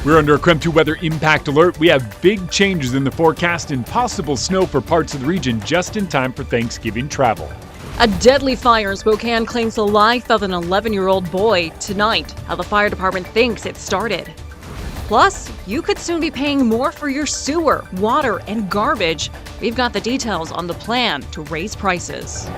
We're under a KREM 2 weather impact alert. We have big changes in the forecast and possible snow for parts of the region just in time for Thanksgiving travel. A deadly fire in Spokane claims the life of an 11-year-old boy tonight. How the fire department thinks it started. Plus, you could soon be paying more for your sewer, water, and garbage. We've got the details on the plan to raise prices.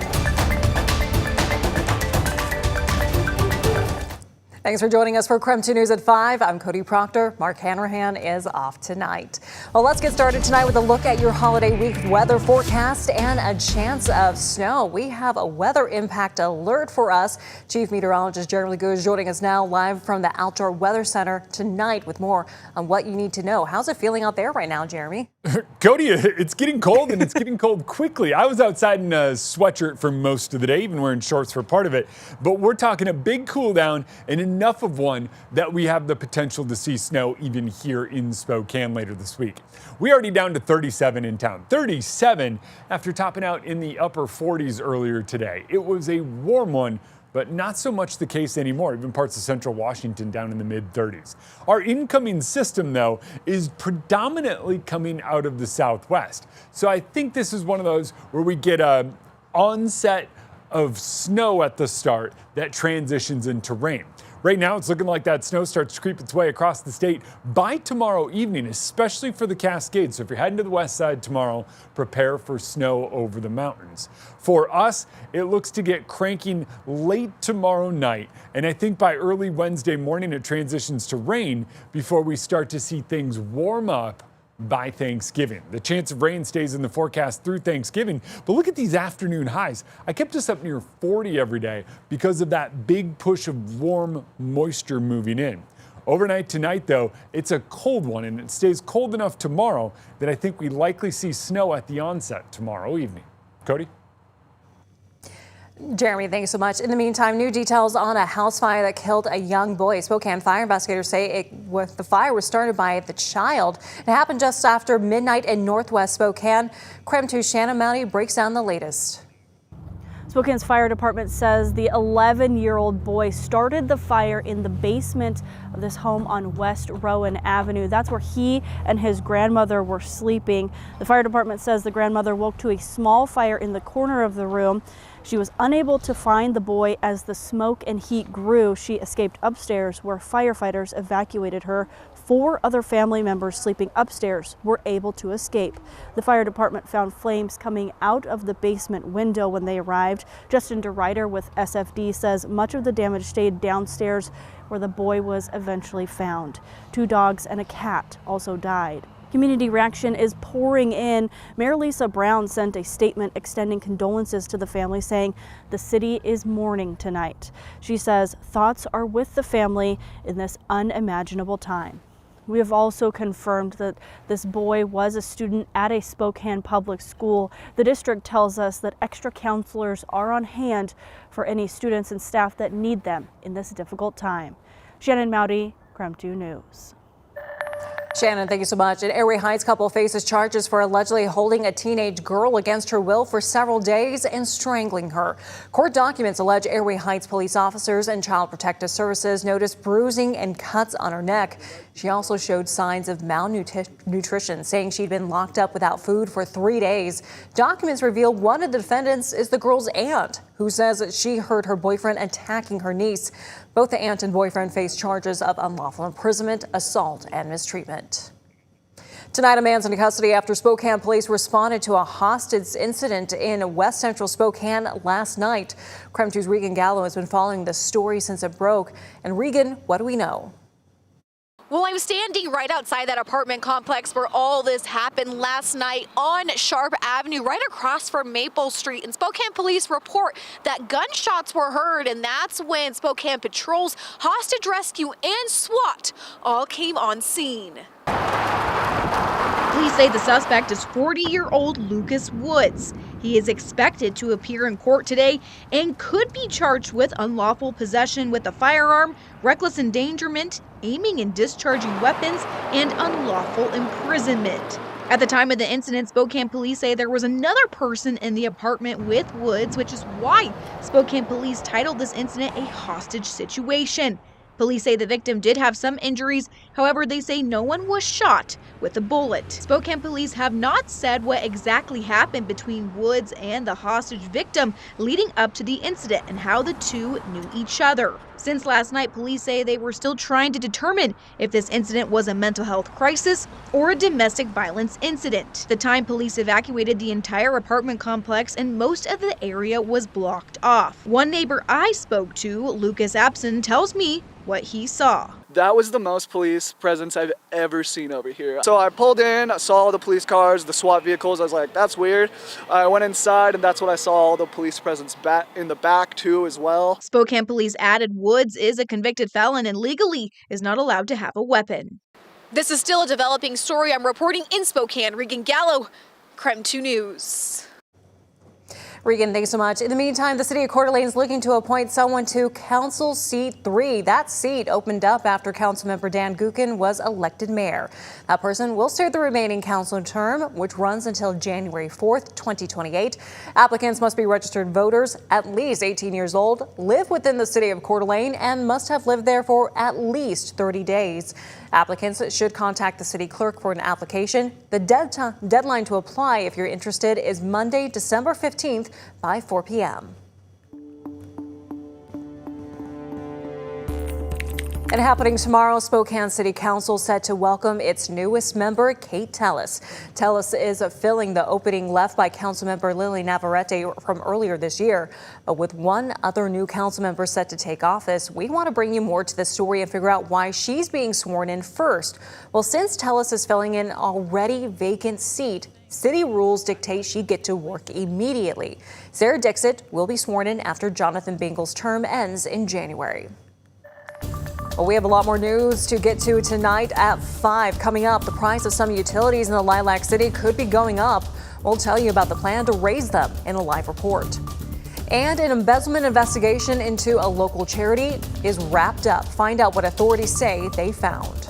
Thanks for joining us for KREM 2 News at 5. I'm Cody Proctor. Mark Hanrahan is off tonight. Well, let's get started tonight with a look at your holiday week weather forecast and a chance of snow. We have a weather impact alert for us. Chief Meteorologist Jeremy Good is joining us now live from the Outdoor Weather Center tonight with more on what you need to know. How's it feeling out there right now, Jeremy? Cody, it's getting cold and it's getting cold quickly. I was outside in a sweatshirt for most of the day, even wearing shorts for part of it. But we're talking a big cool down and enough of one that we have the potential to see snow even here in Spokane later this week. We're already down to 37 in town. 37 after topping out in the upper 40s earlier today. It was a warm one, but not so much the case anymore. Even parts of central Washington down in the mid-30s. Our incoming system, though, is predominantly coming out of the southwest. So I think this is one of those where we get an onset of snow at the start that transitions into rain. Right now, it's looking like that snow starts to creep its way across the state by tomorrow evening, especially for the Cascades. So if you're heading to the west side tomorrow, prepare for snow over the mountains. For us, it looks to get cranking late tomorrow night. And I think by early Wednesday morning, it transitions to rain before we start to see things warm up by Thanksgiving. The chance of rain stays in the forecast through Thanksgiving, but look at these afternoon highs. I kept us up near 40 every day because of that big push of warm moisture moving in. Overnight tonight, though, it's a cold one, and it stays cold enough tomorrow that I think we likely see snow at the onset tomorrow evening. Cody? Jeremy, thanks so much. In the meantime, new details on a house fire that killed a young boy. Spokane fire investigators say the fire was started by the child. It happened just after midnight in northwest Spokane. KREM 2's Shannon Mounty breaks down the latest. Spokane's fire department says the 11-year-old boy started the fire in the basement of this home on West Rowan Avenue. That's where he and his grandmother were sleeping. The fire department says the grandmother woke to a small fire in the corner of the room. She was unable to find the boy as the smoke and heat grew. She escaped upstairs where firefighters evacuated her. 4 other family members sleeping upstairs were able to escape. The fire department found flames coming out of the basement window when they arrived. Justin DeRuyter with SFD says much of the damage stayed downstairs where the boy was eventually found. 2 dogs and a cat also died. Community reaction is pouring in. Mayor Lisa Brown sent a statement extending condolences to the family, saying the city is mourning tonight. She says thoughts are with the family in this unimaginable time. We have also confirmed that this boy was a student at a Spokane public school. The district tells us that extra counselors are on hand for any students and staff that need them in this difficult time. Shannon Mounty, KREM 2 News. Shannon, thank you so much. An Airway Heights couple faces charges for allegedly holding a teenage girl against her will for several days and strangling her. Court documents allege Airway Heights police officers and Child Protective Services noticed bruising and cuts on her neck. She also showed signs of malnutrition, saying she'd been locked up without food for 3 days. Documents reveal one of the defendants is the girl's aunt, who says that she heard her boyfriend attacking her niece. Both the aunt and boyfriend face charges of unlawful imprisonment, assault, and mistreatment. Tonight, a man's in custody after Spokane police responded to a hostage incident in west central Spokane last night. KREM 2's Regan Gallo has been following the story since it broke. And Regan, what do we know? Well, I'm standing right outside that apartment complex where all this happened last night on Sharp Avenue, right across from Maple Street. And Spokane police report that gunshots were heard, and that's when Spokane patrols, hostage rescue, and SWAT all came on scene. Police say the suspect is 40-year-old Lucas Woods. He is expected to appear in court today and could be charged with unlawful possession with a firearm, reckless endangerment, aiming and discharging weapons, and unlawful imprisonment. At the time of the incident, Spokane police say there was another person in the apartment with Woods, which is why Spokane police titled this incident a hostage situation. Police say the victim did have some injuries. However, they say no one was shot with a bullet. Spokane police have not said what exactly happened between Woods and the hostage victim leading up to the incident and how the two knew each other. Since last night, police say they were still trying to determine if this incident was a mental health crisis or a domestic violence incident. The time police evacuated the entire apartment complex and most of the area was blocked off. One neighbor I spoke to, Lucas Abson, tells me what he saw. That was the most police presence I've ever seen over here. So I pulled in, I saw all the police cars, the SWAT vehicles. I was like, that's weird. I went inside and that's what I saw, all the police presence back in the back too as well. Spokane police added Woods is a convicted felon and legally is not allowed to have a weapon. This is still a developing story. I'm reporting in Spokane. Regan Gallo, KREM 2 News. Regan, thanks so much. In the meantime, the city of Coeur d'Alene is looking to appoint someone to Council Seat 3. That seat opened up after Councilmember Dan Gukin was elected mayor. That person will serve the remaining council term, which runs until January 4th, 2028. Applicants must be registered voters, at least 18 years old, live within the city of Coeur d'Alene, and must have lived there for at least 30 days. Applicants should contact the city clerk for an application. The deadline to apply, if you're interested, is Monday, December 15th by 4 p.m. And happening tomorrow, Spokane City Council set to welcome its newest member, Kate Tellis. Tellis is filling the opening left by Councilmember Lily Navarrete from earlier this year. But with one other new council member set to take office, we want to bring you more to the story and figure out why she's being sworn in first. Well, since Tellis is filling an already vacant seat, city rules dictate she get to work immediately. Sarah Dixit will be sworn in after Jonathan Bingle's term ends in January. Well, we have a lot more news to get to tonight at 5. Coming up, the price of some utilities in the Lilac City could be going up. We'll tell you about the plan to raise them in a live report. And an embezzlement investigation into a local charity is wrapped up. Find out what authorities say they found.